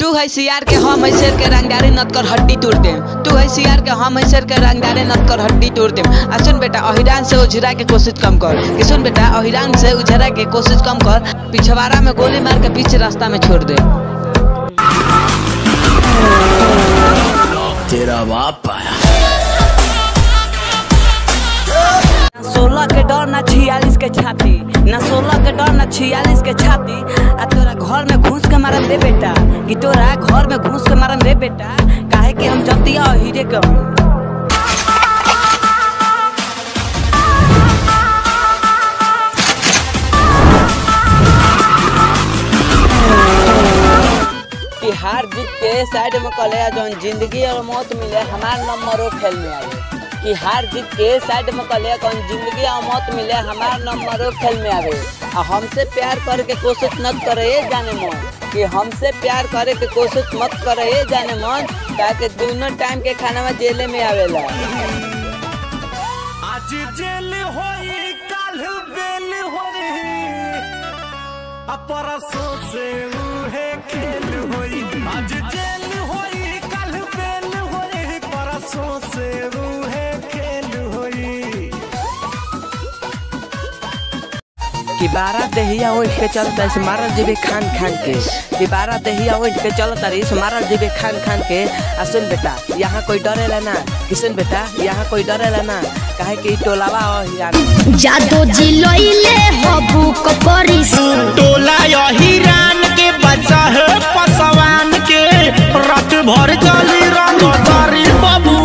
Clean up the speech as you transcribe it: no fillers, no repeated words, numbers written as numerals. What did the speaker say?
तू है सियार के हम है शेर के रंगदारी नत कर हड्डी तोड़ दे। तू है सियार के हम है शेर के रंगदारी नत कर हड्डी तोड़ दे। सुन बेटा अहिरान से उझरा के कोशिश कम कर। कि सुन बेटा अहिरान से उझरा के कोशिश कम कर। पिछवाड़ा में गोली मार के पीछे रास्ता में छोड़ दे। तेरा बाप आया 16 के डर ना 46 के छाती, ना 16 के डर ना 46 के छाती। आ तोरा घर में घुस के मारम रे बेटा, कि तोरा घर में घुस के मारम रे बेटा। काहे कि हम जतिया हीरे के हार जीत के साइड में कले जौन जिंदगी और मौत मिले हमार नंबरों खेल में आवे। कि हार जीत के साइड में कले कौन जिंदगी और मौत मिले हमार नंबरों खेल में आवे। और हमसे प्यार करे के कोशिश मत करे जाने मन, कि हमसे प्यार करे के कोशिश मत करे जाने मन। ताकि दोनों टाइम के खाना में जेल में आवेला। आज जेल होई कल बेल होई परसों से उहे खेल होई। आज जेल होई कल बेल होई परसों से उहे खेल होई। कि 12 दहिया उठ के चलता इस मारल जीबे खान खान के। कि 12 दहिया उठ के चलता इस मारल जीबे खान खान के। आ सुन बेटा यहाँ कोई डरेला ना। कि सुन बेटा यहाँ कोई डरेला ना। काहे कि टोलावा जादू जिलोइले हबू कपरिस टोला हिरान के बच्चा है पसवान के रात भर चली रंग तारी बाबू